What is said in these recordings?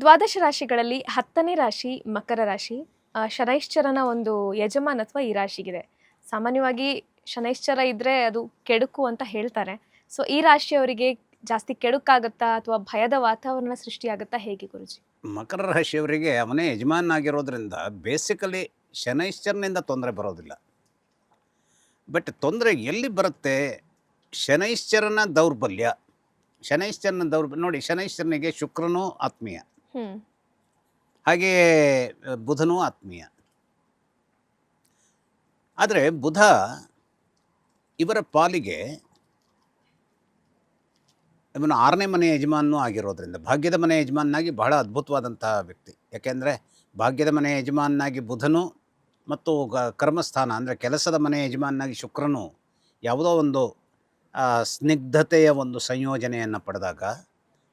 ದ್ವಾದಶ ರಾಶಿಗಳಲ್ಲಿ 10ನೇ ರಾಶಿ ಮಕರ ರಾಶಿ. ಶನೈಶ್ಚರನ ಒಂದು ಯಜಮಾನತ್ವ ಈ ರಾಶಿಗಿದೆ. ಸಾಮಾನ್ಯವಾಗಿ ಶನೈಶ್ಚರ ಇದ್ರೆ ಅದು ಕೆಡುಕು ಅಂತ ಹೇಳ್ತಾರೆ. ಸೊ ಈ ರಾಶಿಯವರಿಗೆ ಜಾಸ್ತಿ ಕೆಡುಕಾಗುತ್ತಾ ಅಥವಾ ಭಯದ ವಾತಾವರಣ ಸೃಷ್ಟಿಯಾಗುತ್ತಾ ಹೇಗೆ ಗುರುಜಿ? ಮಕರ ರಾಶಿಯವರಿಗೆ ಅವನೇ ಯಜಮಾನಾಗಿರೋದ್ರಿಂದ ಬೇಸಿಕಲಿ ಶನೈಶ್ಚರನಿಂದ ತೊಂದರೆ ಬರೋದಿಲ್ಲ. ಬಟ್ ತೊಂದರೆ ಎಲ್ಲಿ ಬರುತ್ತೆ? ಶನೈಶ್ಚರನ ದೌರ್ಬಲ್ಯ. ನೋಡಿ, ಶನೈಶ್ಚರನಿಗೆ ಶುಕ್ರನೂ ಆತ್ಮೀಯ, ಹ್ಮ್ ಹಾಗೆಯೇ ಬುಧನೂ ಆತ್ಮೀಯ. ಆದರೆ ಬುಧ ಇವರ ಪಾಲಿಗೆ ಇವನು 6ನೇ ಮನೆ ಯಜಮಾನನೂ ಆಗಿರೋದ್ರಿಂದ ಭಾಗ್ಯದ ಮನೆ ಯಜಮಾನಾಗಿ ಬಹಳ ಅದ್ಭುತವಾದಂತಹ ವ್ಯಕ್ತಿ. ಯಾಕೆಂದರೆ ಭಾಗ್ಯದ ಮನೆ ಯಜಮಾನಾಗಿ ಬುಧನು ಮತ್ತು ಕರ್ಮಸ್ಥಾನ ಅಂದರೆ ಕೆಲಸದ ಮನೆ ಯಜಮಾನಾಗಿ ಶುಕ್ರನು ಯಾವುದೋ ಒಂದು ಸ್ನಿಗ್ಧತೆಯ ಒಂದು ಸಂಯೋಜನೆಯನ್ನು ಪಡೆದಾಗ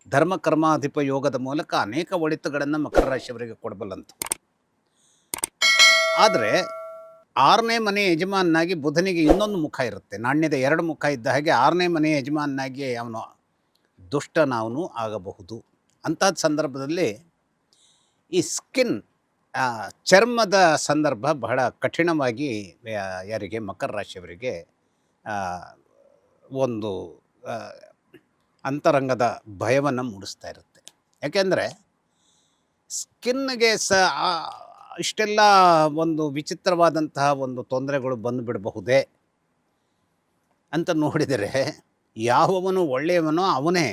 ಧರ್ಮ ಕರ್ಮಾಧಿಪ ಯೋಗದ ಮೂಲಕ ಅನೇಕ ಒಳಿತುಗಳನ್ನು ಮಕರ ರಾಶಿಯವರಿಗೆ ಕೊಡಬಲ್ಲಂತ. ಆದರೆ 6ನೇ ಮನೆ ಯಜಮಾನಾಗಿ ಬುಧನಿಗೆ ಇನ್ನೊಂದು ಮುಖ ಇರುತ್ತೆ. ನಾಣ್ಯದ 2 ಮುಖ ಇದ್ದ ಹಾಗೆ 6ನೇ ಮನೆ ಯಜಮಾನಾಗಿ ಅವನು ದುಷ್ಟನಾವನು ಆಗಬಹುದು. ಅಂಥದ್ದು ಸಂದರ್ಭದಲ್ಲಿ ಈ ಸ್ಕಿನ್ ಚರ್ಮದ ಸಂದರ್ಭ ಬಹಳ ಕಠಿಣವಾಗಿ ಯಾರಿಗೆ ಮಕರ ರಾಶಿಯವರಿಗೆ ಒಂದು ಅಂತರಂಗದ ಭಯವನ್ನು ಮೂಡಿಸ್ತಾ ಇರುತ್ತೆ. ಯಾಕೆಂದರೆ ಸ್ಕಿನ್ಗೆ ಇಷ್ಟೆಲ್ಲ ಒಂದು ವಿಚಿತ್ರವಾದಂತಹ ಒಂದು ತೊಂದರೆಗಳು ಬಂದುಬಿಡಬಹುದೇ ಅಂತ ನೋಡಿದರೆ ಯಾವವನು ಒಳ್ಳೆಯವನೋ ಅವನೇ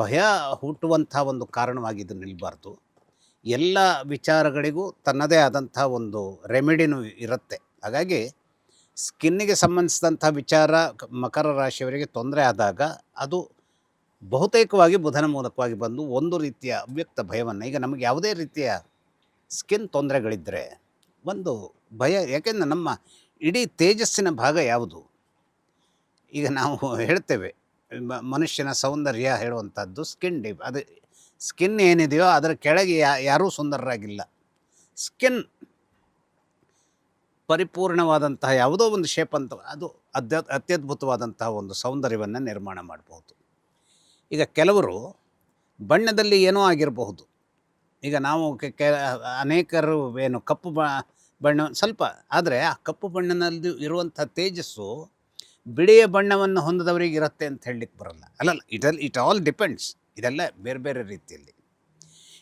ಭಯ ಹುಟ್ಟುವಂಥ ಒಂದು ಕಾರಣವಾಗಿದ್ದು ನಿಲ್ಲಬಾರ್ದು. ಎಲ್ಲ ವಿಚಾರಗಳಿಗೂ ತನ್ನದೇ ಆದಂಥ ಒಂದು ರೆಮಿಡಿನೂ ಇರುತ್ತೆ. ಹಾಗಾಗಿ ಸ್ಕಿನ್ನಿಗೆ ಸಂಬಂಧಿಸಿದಂಥ ವಿಚಾರ ಮಕರ ರಾಶಿಯವರಿಗೆ ತೊಂದರೆ ಆದಾಗ ಅದು ಬಹುತೇಕವಾಗಿ ಬುಧನ ಮೂಲಕವಾಗಿ ಬಂದು ಒಂದು ರೀತಿಯ ಅವ್ಯಕ್ತ ಭಯವನ್ನು, ಈಗ ನಮಗೆ ಯಾವುದೇ ರೀತಿಯ ಸ್ಕಿನ್ ತೊಂದರೆಗಳಿದ್ದರೆ ಒಂದು ಭಯ. ಯಾಕೆಂದರೆ ನಮ್ಮ ಇಡೀ ತೇಜಸ್ಸಿನ ಭಾಗ ಯಾವುದು? ಈಗ ನಾವು ಹೇಳ್ತೇವೆ ಮನುಷ್ಯನ ಸೌಂದರ್ಯ ಹೇಳುವಂಥದ್ದು ಸ್ಕಿನ್ ಡೀಪ್. ಅದು ಸ್ಕಿನ್ ಏನಿದೆಯೋ ಅದರ ಕೆಳಗೆ ಯಾರೂ ಸುಂದರರಾಗಿಲ್ಲ. ಸ್ಕಿನ್ ಪರಿಪೂರ್ಣವಾದಂತಹ ಯಾವುದೋ ಒಂದು ಶೇಪ್ ಅಂತ ಅದು ಅತ್ಯದ್ಭುತವಾದಂತಹ ಒಂದು ಸೌಂದರ್ಯವನ್ನು ನಿರ್ಮಾಣ ಮಾಡಬಹುದು. ಈಗ ಕೆಲವರು ಬಣ್ಣದಲ್ಲಿ ಏನೋ ಆಗಿರಬಹುದು. ಈಗ ನಾವು ಅನೇಕರು ಏನು ಕಪ್ಪು ಬಣ್ಣ ಸ್ವಲ್ಪ, ಆದರೆ ಆ ಕಪ್ಪು ಬಣ್ಣದಲ್ಲಿ ಇರುವಂಥ ತೇಜಸ್ಸು ಬಿಳಿಯ ಬಣ್ಣವನ್ನು ಹೊಂದದವರಿಗೆ ಇರುತ್ತೆ ಅಂತ ಹೇಳಲಿಕ್ಕೆ ಬರಲ್ಲ. It all depends. ಇದೆಲ್ಲ ಬೇರೆ ಬೇರೆ ರೀತಿಯಲ್ಲಿ.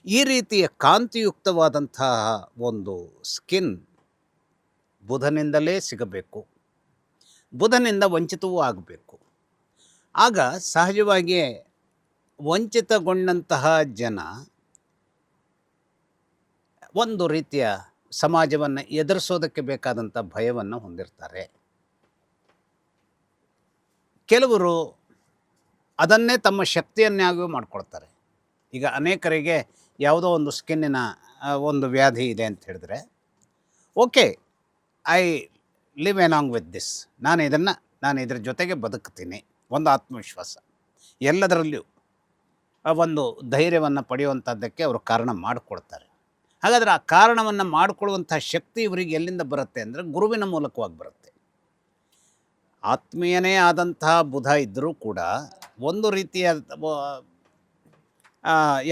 ಈ ರೀತಿಯ ಕಾಂತಿಯುಕ್ತವಾದಂತಹ ಒಂದು ಸ್ಕಿನ್ ಬುಧನಿಂದಲೇ ಸಿಗಬೇಕು, ಬುಧನಿಂದ ವಂಚಿತವೂ ಆಗಬೇಕು. ಆಗ ಸಹಜವಾಗಿಯೇ ವಂಚಿತಗೊಂಡಂತಹ ಜನ ಒಂದು ರೀತಿಯ ಸಮಾಜವನ್ನು ಎದುರಿಸೋದಕ್ಕೆ ಬೇಕಾದಂಥ ಭಯವನ್ನು ಹೊಂದಿರ್ತಾರೆ. ಕೆಲವರು ಅದನ್ನೇ ತಮ್ಮ ಶಕ್ತಿಯನ್ನಾಗೂ ಮಾಡ್ಕೊಳ್ತಾರೆ. ಈಗ ಅನೇಕರಿಗೆ ಯಾವುದೋ ಒಂದು ಸ್ಕಿನ್ನಿನ ಒಂದು ವ್ಯಾಧಿ ಇದೆ ಅಂತ ಹೇಳಿದ್ರೆ, okay, I live along with this, ನಾನು ಇದರ ಜೊತೆಗೆ ಬದುಕ್ತೀನಿ, ಒಂದು ಆತ್ಮವಿಶ್ವಾಸ, ಎಲ್ಲದರಲ್ಲಿಯೂ ಒಂದು ಧೈರ್ಯವನ್ನು ಪಡೆಯುವಂಥದ್ದಕ್ಕೆ ಅವರು ಕಾರಣ ಮಾಡಿಕೊಡ್ತಾರೆ. ಹಾಗಾದರೆ ಆ ಕಾರಣವನ್ನು ಮಾಡಿಕೊಳ್ಳುವಂಥ ಶಕ್ತಿ ಇವರಿಗೆ ಎಲ್ಲಿಂದ ಬರುತ್ತೆ ಅಂದರೆ ಗುರುವಿನ ಮೂಲಕವಾಗಿ ಬರುತ್ತೆ. ಆತ್ಮೀಯನೇ ಆದಂತಹ ಬುಧ ಇದ್ದರೂ ಕೂಡ ಒಂದು ರೀತಿಯ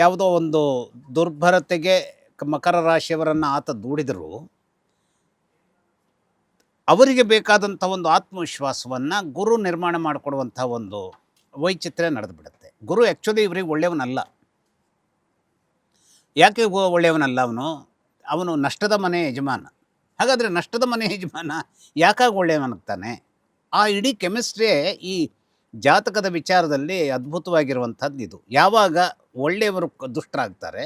ಯಾವುದೋ ಒಂದು ದುರ್ಭರತೆಗೆ ಮಕರ ರಾಶಿಯವರನ್ನು ಆತ ದೂಡಿದರೂ ಅವರಿಗೆ ಬೇಕಾದಂಥ ಒಂದು ಆತ್ಮವಿಶ್ವಾಸವನ್ನು ಗುರು ನಿರ್ಮಾಣ ಮಾಡಿಕೊಡುವಂಥ ಒಂದು ವೈಚಿತ್ರ್ಯ ನಡೆದು ಬಿಡುತ್ತೆ. ಗುರು ಆ್ಯಕ್ಚುಲಿ ಇವರಿಗೆ ಒಳ್ಳೆಯವನಲ್ಲ. ಯಾಕೆ ಒಳ್ಳೆಯವನಲ್ಲ? ಅವನು ನಷ್ಟದ ಮನೆ ಯಜಮಾನ. ಹಾಗಾದರೆ ನಷ್ಟದ ಮನೆ ಯಜಮಾನ ಯಾಕಾಗಿ ಒಳ್ಳೆಯವನಾಗ್ತಾನೆ? ಆ ಇಡೀ ಕೆಮಿಸ್ಟ್ರಿಯೇ ಈ ಜಾತಕದ ವಿಚಾರದಲ್ಲಿ ಅದ್ಭುತವಾಗಿರುವಂಥದ್ದು ಇದು. ಯಾವಾಗ ಒಳ್ಳೆಯವರು ದುಷ್ಟರಾಗ್ತಾರೆ,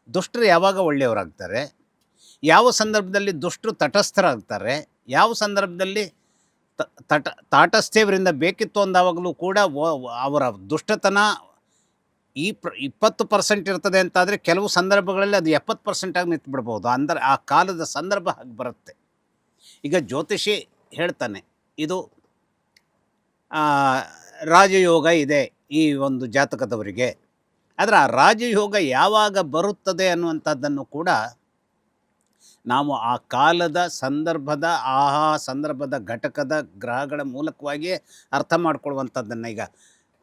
ದುಷ್ಟರು ಯಾವಾಗ ಒಳ್ಳೆಯವರಾಗ್ತಾರೆ, ಯಾವ ಸಂದರ್ಭದಲ್ಲಿ ದುಷ್ಟರು ತಟಸ್ಥರಾಗ್ತಾರೆ, ಯಾವ ಸಂದರ್ಭದಲ್ಲಿ ತಾಟಸ್ಥ್ಯವರಿಂದ ಬೇಕಿತ್ತು ಅಂದಾವಾಗಲೂ ಕೂಡ ಅವರ ದುಷ್ಟತನ 20% ಇರ್ತದೆ ಅಂತಾದರೆ ಕೆಲವು ಸಂದರ್ಭಗಳಲ್ಲಿ ಅದು 70% ಆಗಿ ನಿಂತುಬಿಡ್ಬೋದು. ಅಂದರೆ ಆ ಕಾಲದ ಸಂದರ್ಭ ಹಾಗೆ ಬರುತ್ತೆ. ಈಗ ಜ್ಯೋತಿಷಿ ಹೇಳ್ತಾನೆ, ಇದು ರಾಜಯೋಗ ಇದೆ ಈ ಒಂದು ಜಾತಕದವರಿಗೆ. ಆದರೆ ಆ ರಾಜಯೋಗ ಯಾವಾಗ ಬರುತ್ತದೆ ಅನ್ನುವಂಥದ್ದನ್ನು ಕೂಡ ನಾವು ಆ ಕಾಲದ ಸಂದರ್ಭದ ಸಂದರ್ಭದ ಘಟಕದ ಗ್ರಹಗಳ ಮೂಲಕವಾಗಿಯೇ ಅರ್ಥ ಮಾಡ್ಕೊಳ್ಳುವಂಥದ್ದನ್ನು. ಈಗ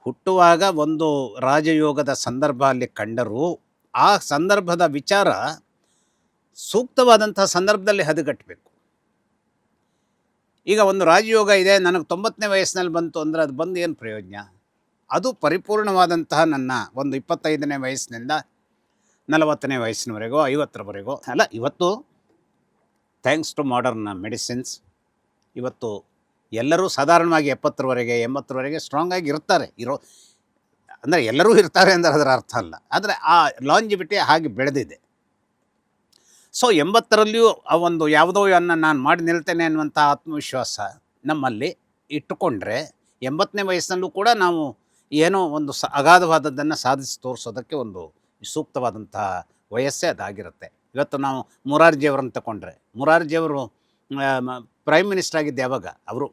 ಹುಟ್ಟುವಾಗ ಒಂದು ರಾಜಯೋಗದ ಸಂದರ್ಭ ಅಲ್ಲಿ ಕಂಡರೂ ಆ ಸಂದರ್ಭದ ವಿಚಾರ ಸೂಕ್ತವಾದಂಥ ಸಂದರ್ಭದಲ್ಲಿ ಹದಗೆಟ್ಟಬೇಕು. ಈಗ ಒಂದು ರಾಜಯೋಗ ಇದೆ, ನನಗೆ 90ನೇ ವಯಸ್ಸಿನಲ್ಲಿ ಬಂತು ಅಂದರೆ ಅದು ಬಂದು ಏನು ಪ್ರಯೋಜನ? ಅದು ಪರಿಪೂರ್ಣವಾದಂತಹ ನನ್ನ ಒಂದು 25ನೇ ವಯಸ್ಸಿನಿಂದ 40ನೇ ವಯಸ್ಸಿನವರೆಗೋ 50ರವರೆಗೋ ಅಲ್ಲ. ಇವತ್ತು ಥ್ಯಾಂಕ್ಸ್ ಟು ಮಾಡರ್ನ್ ಮೆಡಿಸಿನ್ಸ್ ಇವತ್ತು ಎಲ್ಲರೂ ಸಾಧಾರಣವಾಗಿ 70ರವರೆಗೆ 80ರವರೆಗೆ ಸ್ಟ್ರಾಂಗ್ ಆಗಿ ಇರ್ತಾರೆ. ಅಂದರೆ ಎಲ್ಲರೂ ಇರ್ತಾರೆ ಅಂದರೆ ಅದರ ಅರ್ಥ ಅಲ್ಲ, ಆದರೆ ಆ ಲಾಂಜಿವಿಟಿ ಹಾಗೆ ಬೆಳೆದಿದೆ. ಸೊ 80ರಲ್ಲಿಯೂ ಆ ಒಂದು ಯಾವುದೋ ನಾನು ಮಾಡಿ ನಿಲ್ತೇನೆ ಅನ್ನುವಂಥ ಆತ್ಮವಿಶ್ವಾಸ ನಮ್ಮಲ್ಲಿ ಇಟ್ಟುಕೊಂಡ್ರೆ 80ನೇ ವಯಸ್ಸಿನಲ್ಲೂ ಕೂಡ ನಾವು ಏನೋ ಒಂದು ಅಗಾಧವಾದದ್ದನ್ನು ಸಾಧಿಸಿ ತೋರಿಸೋದಕ್ಕೆ ಒಂದು ಸೂಕ್ತವಾದಂಥ ವಯಸ್ಸೇ ಅದಾಗಿರುತ್ತೆ. ಇವತ್ತು ನಾವು ಮೊರಾರ್ಜಿಯವರನ್ನು ತಗೊಂಡ್ರೆ, ಮೊರಾರ್ಜಿಯವರು ಪ್ರೈಮ್ ಮಿನಿಸ್ಟರ್ ಆಗಿದ್ದು ಯಾವಾಗ? ಅವರು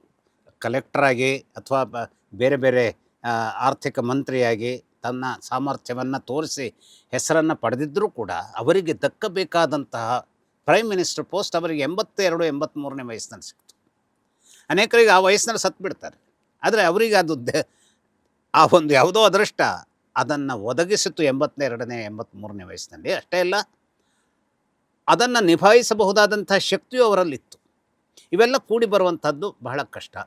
ಕಲೆಕ್ಟರಾಗಿ ಅಥವಾ ಬೇರೆ ಬೇರೆ ಆರ್ಥಿಕ ಮಂತ್ರಿಯಾಗಿ ತನ್ನ ಸಾಮರ್ಥ್ಯವನ್ನು ತೋರಿಸಿ ಹೆಸರನ್ನು ಪಡೆದಿದ್ದರೂ ಕೂಡ ಅವರಿಗೆ ದಕ್ಕಬೇಕಾದಂತಹ ಪ್ರೈಮ್ ಮಿನಿಸ್ಟರ್ ಪೋಸ್ಟ್ ಅವರಿಗೆ 82, 83ನೇ ವಯಸ್ಸಿನಲ್ಲಿ ಸಿಕ್ತು. ಅನೇಕರಿಗೆ ಆ ವಯಸ್ಸಿನಲ್ಲಿ ಸತ್ತು ಬಿಡ್ತಾರೆ. ಆದರೆ ಅವರಿಗೆ ಅದು ಆ ಒಂದು ಯಾವುದೋ ಅದೃಷ್ಟ ಅದನ್ನು ಒದಗಿಸಿತು 82ನೇ 83ನೇ ವಯಸ್ಸಿನಲ್ಲಿ. ಅಷ್ಟೇ ಅಲ್ಲ, ಅದನ್ನು ನಿಭಾಯಿಸಬಹುದಾದಂಥ ಶಕ್ತಿಯು ಅವರಲ್ಲಿತ್ತು. ಇವೆಲ್ಲ ಕೂಡಿ ಬರುವಂಥದ್ದು ಬಹಳ ಕಷ್ಟ.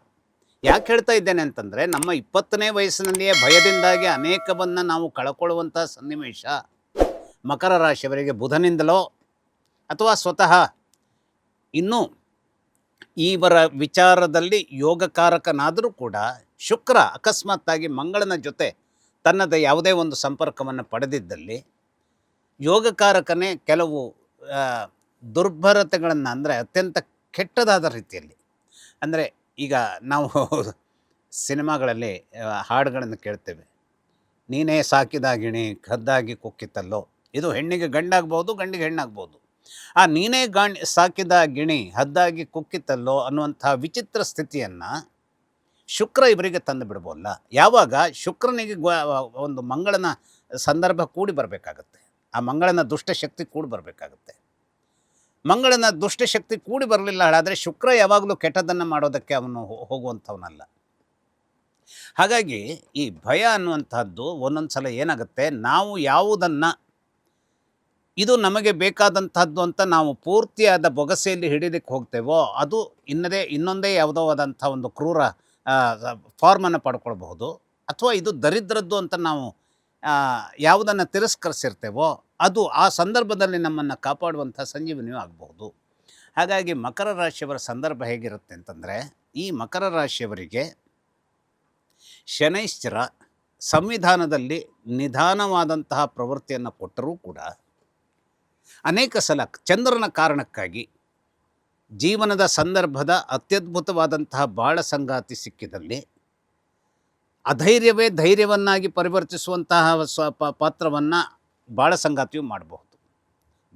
ಯಾಕೆ ಹೇಳ್ತಾ ಇದ್ದೇನೆ ಅಂತಂದರೆ, ನಮ್ಮ 20ನೇ ವಯಸ್ಸಿನಲ್ಲಿಯೇ ಭಯದಿಂದಾಗಿ ಅನೇಕವನ್ನು ನಾವು ಕಳ್ಕೊಳ್ಳುವಂಥ ಸನ್ನಿವೇಶ ಮಕರ ರಾಶಿಯವರಿಗೆ ಬುಧನಿಂದಲೋ ಅಥವಾ ಸ್ವತಃ ಇನ್ನೂ ಇವರ ವಿಚಾರದಲ್ಲಿ ಯೋಗಕಾರಕನಾದರೂ ಕೂಡ ಶುಕ್ರ ಅಕಸ್ಮಾತ್ತಾಗಿ ಮಂಗಳನ ಜೊತೆ ತನ್ನದ ಯಾವುದೇ ಒಂದು ಸಂಪರ್ಕವನ್ನು ಪಡೆದಿದ್ದಲ್ಲಿ ಯೋಗಕಾರಕನೇ ಕೆಲವು ದುರ್ಬಲತೆಗಳನ್ನು, ಅಂದರೆ ಅತ್ಯಂತ ಕೆಟ್ಟದಾದ ರೀತಿಯಲ್ಲಿ, ಅಂದರೆ ಈಗ ನಾವು ಸಿನಿಮಾಗಳಲ್ಲಿ ಹಾಡುಗಳನ್ನು ಕೇಳ್ತೇವೆ, ನೀನೇ ಸಾಕಿದ ಗಿಣಿ ಕದ್ದಾಗಿ ಕುಕ್ಕಿತಲ್ಲೋ. ಇದು ಹೆಣ್ಣಿಗೆ ಗಂಡಾಗ್ಬೋದು, ಗಂಡಿಗೆ ಹೆಣ್ಣಾಗ್ಬೋದು. ಆ ನೀನೇ ಸಾಕಿದ ಗಿಣಿ ಹದ್ದಾಗಿ ಕುಕ್ಕಿತಲ್ಲೋ ಅನ್ನುವಂಥ ವಿಚಿತ್ರ ಸ್ಥಿತಿಯನ್ನು ಶುಕ್ರ ಇವರಿಗೆ ತಂದು ಬಿಡ್ಬೋಲ್ಲ. ಯಾವಾಗ ಶುಕ್ರನಿಗೆ ಒಂದು ಮಂಗಳನ ಸಂದರ್ಭ ಕೂಡಿ ಬರಬೇಕಾಗತ್ತೆ, ಆ ಮಂಗಳನ ದುಷ್ಟಶಕ್ತಿ ಕೂಡಿ ಬರಬೇಕಾಗತ್ತೆ. ಮಂಗಳನ ದುಷ್ಟಶಕ್ತಿ ಕೂಡಿ ಬರಲಿಲ್ಲ ಹಾಗಾದರೆ ಶುಕ್ರ ಯಾವಾಗಲೂ ಕೆಟ್ಟದನ್ನು ಮಾಡೋದಕ್ಕೆ ಅವನು ಹೋಗುವಂಥವನಲ್ಲ. ಹಾಗಾಗಿ ಈ ಭಯ ಅನ್ನುವಂಥದ್ದು ಒಂದೊಂದು ಸಲ ಏನಾಗುತ್ತೆ, ನಾವು ಯಾವುದನ್ನು ಇದು ನಮಗೆ ಬೇಕಾದಂಥದ್ದು ಅಂತ ನಾವು ಪೂರ್ತಿಯಾದ ಬೊಗಸೆಯಲ್ಲಿ ಹಿಡಿಲಿಕ್ಕೆ ಹೋಗ್ತೇವೋ ಅದು ಇನ್ನೊಂದೇ ಯಾವುದೋ ಆದಂಥ ಒಂದು ಕ್ರೂರ ಫಾರ್ಮನ್ನು ಪಡ್ಕೊಳ್ಬಹುದು. ಅಥವಾ ಇದು ದರಿದ್ರದ್ದು ಅಂತ ನಾವು ಯಾವುದನ್ನು ತಿರಸ್ಕರಿಸಿರ್ತೇವೋ ಅದು ಆ ಸಂದರ್ಭದಲ್ಲಿ ನಮ್ಮನ್ನು ಕಾಪಾಡುವಂಥ ಸಂಜೀವನಿಯೂ ಆಗಬಹುದು. ಹಾಗಾಗಿ ಮಕರ ರಾಶಿಯವರ ಸಂದರ್ಭ ಹೇಗಿರುತ್ತೆ ಅಂತಂದರೆ, ಈ ಮಕರ ರಾಶಿಯವರಿಗೆ ಶನೈಶ್ಚರ ಸಂವಿಧಾನದಲ್ಲಿ ನಿಧಾನವಾದಂತಹ ಪ್ರವೃತ್ತಿಯನ್ನು ಕೊಟ್ಟರೂ ಕೂಡ ಅನೇಕ ಸಲ ಚಂದ್ರನ ಕಾರಣಕ್ಕಾಗಿ ಜೀವನದ ಸಂದರ್ಭದ ಅತ್ಯದ್ಭುತವಾದಂತಹ ಬಾಳ ಸಂಗಾತಿ ಸಿಕ್ಕಿದಲ್ಲಿ ಅಧೈರ್ಯವೇ ಧೈರ್ಯವನ್ನಾಗಿ ಪರಿವರ್ತಿಸುವಂತಹ ಪಾತ್ರವನ್ನು ಬಾಳ ಸಂಗಾತಿಯು ಮಾಡಬಹುದು.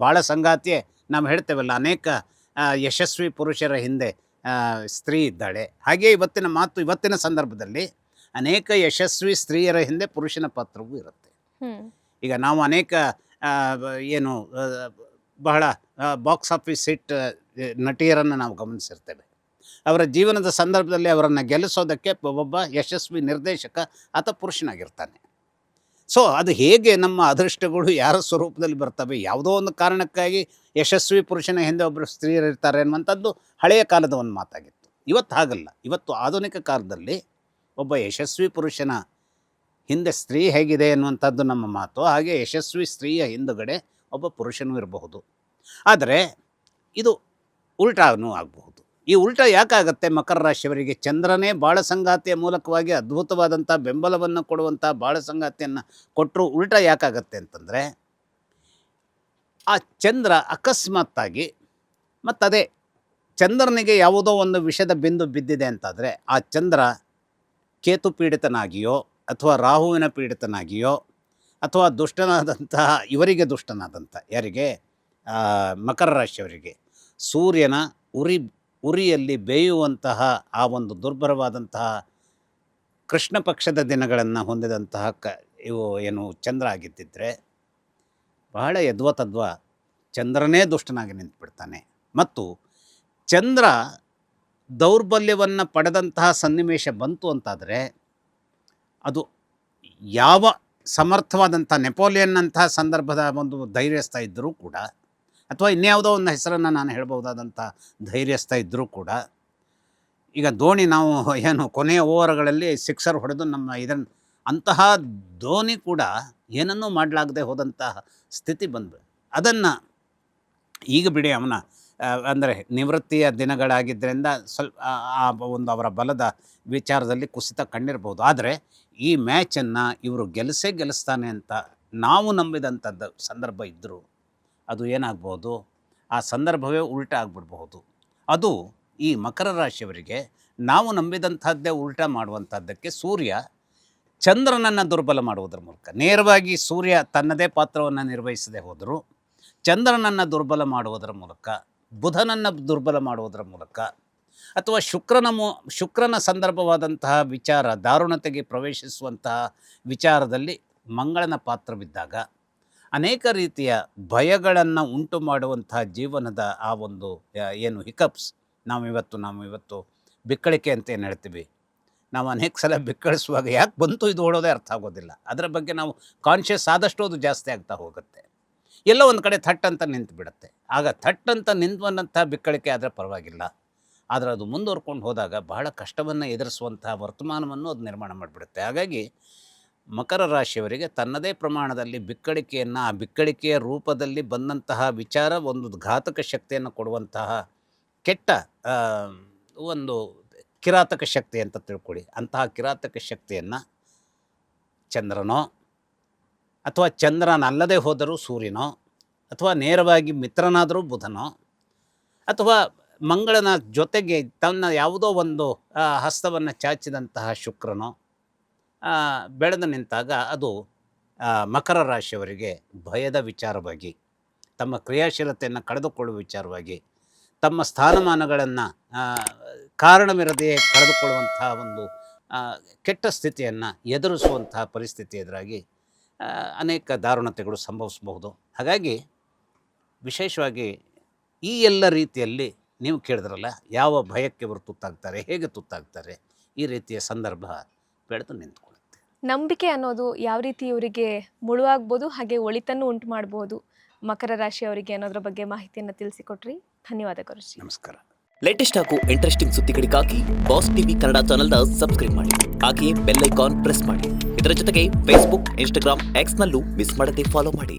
ಬಾಳ ಸಂಗಾತಿಯೇ ನಾವು ಹೇಳ್ತೇವಲ್ಲ, ಅನೇಕ ಯಶಸ್ವಿ ಪುರುಷರ ಹಿಂದೆ ಸ್ತ್ರೀ ಇದ್ದಾಳೆ. ಹಾಗೆಯೇ ಇವತ್ತಿನ ಸಂದರ್ಭದಲ್ಲಿ ಅನೇಕ ಯಶಸ್ವಿ ಸ್ತ್ರೀಯರ ಹಿಂದೆ ಪುರುಷನ ಪಾತ್ರವೂ ಇರುತ್ತೆ. ಈಗ ನಾವು ಅನೇಕ ಬಹಳ ಬಾಕ್ಸ್ ಆಫೀಸ್ ಹಿಟ್ ನಟಿಯರನ್ನು ನಾವು ಗಮನಿಸಿರ್ತೇವೆ. ಅವರ ಜೀವನದ ಸಂದರ್ಭದಲ್ಲಿ ಅವರನ್ನು ಗೆಲ್ಲಿಸೋದಕ್ಕೆ ಒಬ್ಬ ಯಶಸ್ವಿ ನಿರ್ದೇಶಕ ಅಥವಾ ಪುರುಷನಾಗಿರ್ತಾನೆ. ಸೊ ಅದು ಹೇಗೆ ನಮ್ಮ ಅದೃಷ್ಟಗಳು ಯಾರ ಸ್ವರೂಪದಲ್ಲಿ ಬರ್ತವೆ, ಯಾವುದೋ ಒಂದು ಕಾರಣಕ್ಕಾಗಿ ಯಶಸ್ವಿ ಪುರುಷನ ಹಿಂದೆ ಒಬ್ಬರು ಸ್ತ್ರೀಯರು ಇರ್ತಾರೆ ಅನ್ನುವಂಥದ್ದು ಹಳೆಯ ಕಾಲದ ಒಂದು ಮಾತಾಗಿತ್ತು. ಇವತ್ತು ಹಾಗಲ್ಲ. ಇವತ್ತು ಆಧುನಿಕ ಕಾಲದಲ್ಲಿ ಒಬ್ಬ ಯಶಸ್ವಿ ಪುರುಷನ ಹಿಂದೆ ಸ್ತ್ರೀ ಹೇಗಿದೆ ಅನ್ನುವಂಥದ್ದು ನಮ್ಮ ಮಾತು. ಹಾಗೆ ಯಶಸ್ವಿ ಸ್ತ್ರೀಯ ಹಿಂದುಗಡೆ ಒಬ್ಬ ಪುರುಷನೂ ಇರಬಹುದು. ಆದರೆ ಇದು ಉಲ್ಟಾನೂ ಆಗಬಹುದು. ಈ ಉಲ್ಟಾ ಯಾಕಾಗತ್ತೆ? ಮಕರ ರಾಶಿಯವರಿಗೆ ಚಂದ್ರನೇ ಬಾಳ ಸಂಗಾತಿಯ ಮೂಲಕವಾಗಿ ಅದ್ಭುತವಾದಂಥ ಬೆಂಬಲವನ್ನು ಕೊಡುವಂಥ ಬಾಳ ಸಂಗಾತಿಯನ್ನು ಕೊಟ್ಟರು ಉಲ್ಟಾ ಯಾಕಾಗತ್ತೆ ಅಂತಂದರೆ, ಆ ಚಂದ್ರ ಅಕಸ್ಮಾತ್ತಾಗಿ ಮತ್ತದೇ ಚಂದ್ರನಿಗೆ ಯಾವುದೋ ಒಂದು ವಿಷದ ಬಿಂದು ಬಿದ್ದಿದೆ ಅಂತಾದರೆ ಆ ಚಂದ್ರ ಕೇತು ಪೀಡಿತನಾಗಿಯೋ ಅಥವಾ ರಾಹುವಿನ ಪೀಡಿತನಾಗಿಯೋ ಅಥವಾ ದುಷ್ಟನಾದಂತಹ ಇವರಿಗೆ ದುಷ್ಟನಾದಂಥ ಯಾರಿಗೆ ಮಕರ ರಾಶಿಯವರಿಗೆ ಸೂರ್ಯನ ಉರಿಯಲ್ಲಿ ಬೇಯುವಂತಹ ಆ ಒಂದು ದುರ್ಬಲವಾದಂತಹ ಕೃಷ್ಣ ಪಕ್ಷದ ದಿನಗಳನ್ನು ಹೊಂದಿದಂತಹ ಏನು ಚಂದ್ರ ಆಗಿದ್ದಿದ್ರೆ ಬಹಳ ಯದ್ವತದ್ವ ಚಂದ್ರನೇ ದುಷ್ಟನಾಗಿ ನಿಂತುಬಿಡ್ತಾನೆ. ಮತ್ತು ಚಂದ್ರ ದೌರ್ಬಲ್ಯವನ್ನು ಪಡೆದಂತಹ ಸನ್ನಿವೇಶ ಬಂತು ಅಂತಾದರೆ ಅದು ಯಾವ ಸಮರ್ಥವಾದಂಥ ನೆಪೋಲಿಯನ್ನಂತಹ ಸಂದರ್ಭದ ಒಂದು ಧೈರ್ಯಸ್ಥ ಇದ್ದರೂ ಕೂಡ, ಅಥವಾ ಇನ್ಯಾವುದೋ ಒಂದು ಹೆಸರನ್ನು ನಾನು ಹೇಳ್ಬೋದಾದಂಥ ಧೈರ್ಯಸ್ಥ ಇದ್ದರೂ ಕೂಡ, ಈಗ ಧೋನಿ ನಾವು ಏನು ಕೊನೆಯ ಓವರ್ಗಳಲ್ಲಿ ಸಿಕ್ಸರ್ ಹೊಡೆದು ಇದನ್ನು ಅಂತಹ ಧೋನಿ ಕೂಡ ಏನನ್ನೂ ಮಾಡಲಾಗದೆ ಹೋದಂತಹ ಸ್ಥಿತಿ ಬಂದು, ಅದನ್ನು ಈಗ ಬಿಡಿ ಅವನ ಅಂದರೆ ನಿವೃತ್ತಿಯ ದಿನಗಳಾಗಿದ್ದರಿಂದ ಸ್ವಲ್ಪ ಆ ಒಂದು ಅವರ ಬಲದ ವಿಚಾರದಲ್ಲಿ ಕುಸಿತ ಕಂಡಿರ್ಬೋದು. ಆದರೆ ಈ ಮ್ಯಾಚನ್ನು ಇವರು ಗೆಲ್ಲಿಸ್ತಾನೆ ಅಂತ ನಾವು ನಂಬಿದಂಥದ್ದು ಸಂದರ್ಭ ಇದ್ದರೂ ಅದು ಏನಾಗ್ಬೋದು, ಆ ಸಂದರ್ಭವೇ ಉಲ್ಟಾ ಆಗಿಬಿಡ್ಬಹುದು. ಅದು ಈ ಮಕರ ರಾಶಿಯವರಿಗೆ ನಾವು ನಂಬಿದಂಥದ್ದೇ ಉಲ್ಟಾ ಮಾಡುವಂಥದ್ದಕ್ಕೆ ಸೂರ್ಯ ಚಂದ್ರನನ್ನು ದುರ್ಬಲ ಮಾಡುವುದರ ಮೂಲಕ, ನೇರವಾಗಿ ಸೂರ್ಯ ತನ್ನದೇ ಪಾತ್ರವನ್ನು ನಿರ್ವಹಿಸದೆ ಹೋದರೂ ಚಂದ್ರನನ್ನು ದುರ್ಬಲ ಮಾಡುವುದರ ಮೂಲಕ, ಬುಧನನ್ನು ದುರ್ಬಲ ಮಾಡುವುದರ ಮೂಲಕ, ಅಥವಾ ಶುಕ್ರನ ಸಂದರ್ಭವಾದಂತಹ ವಿಚಾರ ದಾರುಣತೆಗೆ ಪ್ರವೇಶಿಸುವಂತಹ ವಿಚಾರದಲ್ಲಿ ಮಂಗಳನ ಪಾತ್ರವಿದ್ದಾಗ ಅನೇಕ ರೀತಿಯ ಭಯಗಳನ್ನು ಉಂಟು ಮಾಡುವಂತಹ ಜೀವನದ ಆ ಒಂದು ಏನು ಹಿಕಪ್ಸ್, ನಾವಿವತ್ತು ಬಿಕ್ಕಳಿಕೆ ಅಂತ ಏನು ಹೇಳ್ತೀವಿ, ನಾವು ಅನೇಕ ಸಲ ಬಿಕ್ಕಳಿಸುವಾಗ ಯಾಕೆ ಬಂತು ಇದು ಓಡೋದೇ ಅರ್ಥ ಆಗೋದಿಲ್ಲ. ಅದರ ಬಗ್ಗೆ ನಾವು ಕಾನ್ಷಿಯಸ್ ಆದಷ್ಟು ಅದು ಜಾಸ್ತಿ ಆಗ್ತಾ ಹೋಗುತ್ತೆ. ಎಲ್ಲ ಒಂದು ಕಡೆ ಥಟ್ ಅಂತ ನಿಂತು ಬಿಡುತ್ತೆ. ಆಗ ಥಟ್ ಅಂತ ನಿಂತುವಂಥ ಬಿಕ್ಕಳಿಕೆ ಆದರೆ ಪರವಾಗಿಲ್ಲ, ಆದರೆ ಅದು ಮುಂದುವರ್ಕೊಂಡು ಹೋದಾಗ ಬಹಳ ಕಷ್ಟವನ್ನು ಎದುರಿಸುವಂತಹ ವರ್ತಮಾನವನ್ನು ಅದು ನಿರ್ಮಾಣ ಮಾಡಿಬಿಡುತ್ತೆ. ಹಾಗಾಗಿ ಮಕರ ರಾಶಿಯವರಿಗೆ ತನ್ನದೇ ಪ್ರಮಾಣದಲ್ಲಿ ಬಿಕ್ಕಳಿಕೆಯನ್ನು, ಆ ಬಿಕ್ಕಳಿಕೆಯ ರೂಪದಲ್ಲಿ ಬಂದಂತಹ ವಿಚಾರ ಒಂದು ಘಾತಕ ಶಕ್ತಿಯನ್ನು ಕೊಡುವಂತಹ ಕೆಟ್ಟ ಒಂದು ಕಿರಾತಕ ಶಕ್ತಿ ಅಂತ ತಿಳ್ಕೊಳ್ಳಿ. ಅಂತಹ ಕಿರಾತಕ ಶಕ್ತಿಯನ್ನು ಚಂದ್ರನೋ, ಅಥವಾ ಚಂದ್ರನಲ್ಲದೆ ಹೋದರೂ ಸೂರ್ಯನೋ, ಅಥವಾ ನೇರವಾಗಿ ಮಿತ್ರನಾದರೂ ಬುಧನೋ, ಅಥವಾ ಮಂಗಳನ ಜೊತೆಗೆ ತನ್ನ ಯಾವುದೋ ಒಂದು ಹಸ್ತವನ್ನು ಚಾಚಿದಂತಹ ಶುಕ್ರನೋ ಬೆಳೆದು ನಿಂತಾಗ ಅದು ಮಕರ ರಾಶಿಯವರಿಗೆ ಭಯದ ವಿಚಾರವಾಗಿ, ತಮ್ಮ ಕ್ರಿಯಾಶೀಲತೆಯನ್ನು ಕಳೆದುಕೊಳ್ಳುವ ವಿಚಾರವಾಗಿ, ತಮ್ಮ ಸ್ಥಾನಮಾನಗಳನ್ನು ಕಾರಣವಿರದೆಯೇ ಕಳೆದುಕೊಳ್ಳುವಂತಹ ಒಂದು ಕೆಟ್ಟ ಸ್ಥಿತಿಯನ್ನು ಎದುರಿಸುವಂತಹ ಪರಿಸ್ಥಿತಿ ಎದುರಾಗಿ ಅನೇಕ ದಾರುಣತೆಗಳು ಸಂಭವಿಸಬಹುದು. ಹಾಗಾಗಿ ವಿಶೇಷವಾಗಿ ಈ ಎಲ್ಲ ರೀತಿಯಲ್ಲಿ ನೀವು ಕೇಳಿದ್ರಲ್ಲ, ಯಾವ ಭಯಕ್ಕೆ ಇವರು ತುತ್ತಾಗ್ತಾರೆ, ಹೇಗೆ ತುತ್ತಾಗ್ತಾರೆ, ಈ ರೀತಿಯ ಸಂದರ್ಭ ಬೆಳೆದು ನಿಂತ್ಕೊಳ್ಳುತ್ತೆ. ನಂಬಿಕೆ ಅನ್ನೋದು ಯಾವ ರೀತಿ ಇವರಿಗೆ ಮುಳುವಾಗ್ಬೋದು, ಹಾಗೆ ಒಳಿತನ್ನು ಉಂಟು ಮಾಡ್ಬೋದು ಮಕರ ರಾಶಿಯವರಿಗೆ ಅನ್ನೋದ್ರ ಬಗ್ಗೆ ಮಾಹಿತಿಯನ್ನು ತಿಳಿಸಿಕೊಟ್ರಿ. ಧನ್ಯವಾದ ಗುರುಜಿ. ನಮಸ್ಕಾರ. ಲೇಟೆಸ್ಟ್ ಹಾಗೂ ಇಂಟ್ರೆಸ್ಟಿಂಗ್ ಸುದ್ದಿಗಳಿಗಾಗಿ ಬಾಸ್ ಟಿವಿ ಕನ್ನಡ ಚಾನೆಲ್ನ ಸಬ್ಸ್ಕ್ರೈಬ್ ಮಾಡಿ. ಹಾಗೆಯೇ ಬೆಲ್ ಐಕಾನ್ ಪ್ರೆಸ್ ಮಾಡಿ. ಇದರ ಜೊತೆಗೆ ಫೇಸ್ಬುಕ್, ಇನ್ಸ್ಟಾಗ್ರಾಮ್, ಎಕ್ಸ್ನಲ್ಲೂ ಮಿಸ್ ಮಾಡದೆ ಫಾಲೋ ಮಾಡಿ.